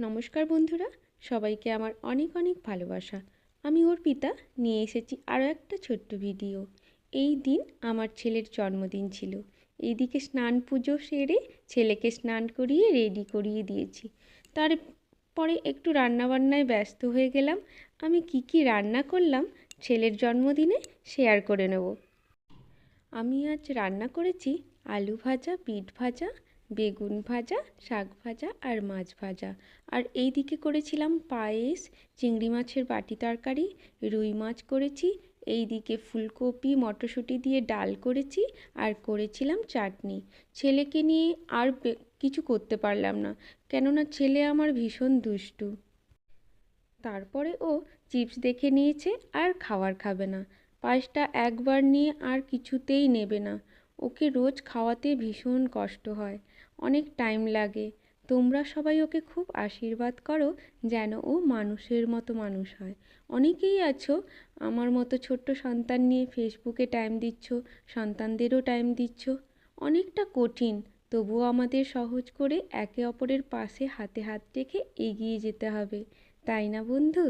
নমস্কার বন্ধুরা, সবাইকে আমার অনেক অনেক ভালোবাসা। আমি অর্পিতা নিয়ে এসেছি আরও একটা ছোট্ট ভিডিও। এই দিন আমার ছেলের জন্মদিন ছিল। এইদিকে স্নান পুজো সেরে ছেলেকে স্নান করিয়ে রেডি করিয়ে দিয়েছি। তারপরে একটু রান্নাবান্নায় ব্যস্ত হয়ে গেলাম। আমি কি রান্না করলাম ছেলের জন্মদিনে শেয়ার করে নেব। আমি আজ রান্না করেছি আলু ভাজা, বিট ভাজা, বেগুন ভাজা, শাক ভাজা আর মাছ ভাজা। আর এই দিকে করেছিলাম পায়েস, চিংড়ি মাছের বাটি তরকারি, রুই মাছ করেছি। এই দিকে ফুলকপি মটরশুঁটি দিয়ে ডাল করেছি আর করেছিলাম চাটনি। ছেলেকে নিয়ে আর কিছু করতে পারলাম না, কেননা ছেলে আমার ভীষণ দুষ্টু। তারপরে ও চিপস দেখে নিয়েছে আর খাবে না। পায়েসটা একবার নিয়ে আর কিছুতেই নেবে না। ওকে রোজ খাওয়াতে ভীষণ কষ্ট হয়, অনেক টাইম লাগে। তোমরা সবাই ওকে খুব আশীর্বাদ করো যেন ও মানুষের মতো মানুষ হয়। অনেকেই আছো আমার মতো ছোট্ট সন্তান নিয়ে ফেসবুকে টাইম দিচ্ছ, সন্তানদেরও টাইম দিচ্ছ। অনেকটা কঠিন, তবুও আমাদের সহজ করে একে অপরের পাশে হাতে হাত রেখে এগিয়ে যেতে হবে, তাই না বন্ধু?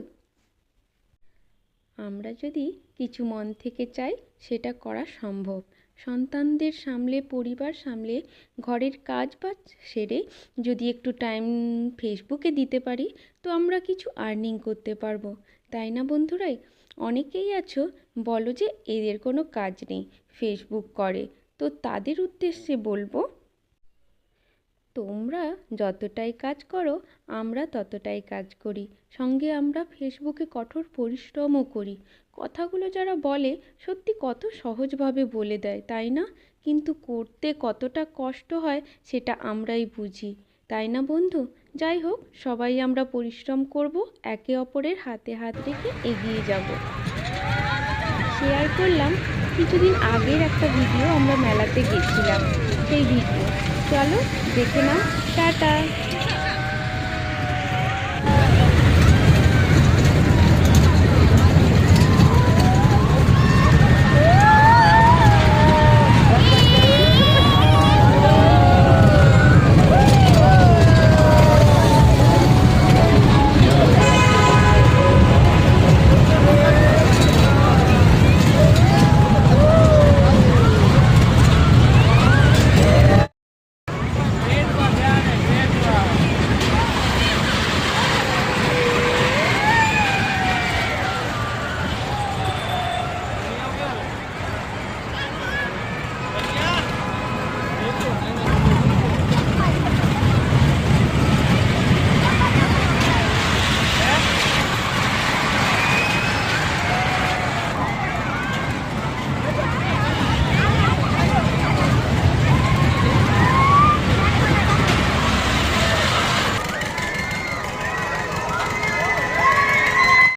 আমরা যদি কিছু মন থেকে চাই সেটা করা সম্ভব। সন্তানদের সামলে, পরিবার সামলে, ঘরের কাজ বাজ সেরে যদি একটু টাইম ফেসবুকে দিতে পারি তো আমরা কিছু আর্নিং করতে পারবো, তাই না বন্ধুরাই? অনেকেই আছো বলো যে এদের কোনো কাজ নেই, ফেসবুক করে। তো তাদের উদ্দেশ্যে বলবো, তোমরা যতটাই কাজ করো আমরা ততটাই কাজ করি, সঙ্গে আমরা ফেসবুকে কঠোর পরিশ্রমও করি। কথাগুলো যারা বলে সত্যি কত সহজভাবে বলে দেয়, তাই না? কিন্তু করতে কতটা কষ্ট হয় সেটা আমরাই বুঝি, তাই না বন্ধু? যাই হোক, সবাই আমরা পরিশ্রম করব, একে অপরের হাতে হাত রেখে এগিয়ে যাব। শেয়ার করলাম কিছুদিন আগের একটা ভিডিও, আমরা মেলাতে গেছিলাম সেই ভিডিও। চলো দেখে নাও। টাটা।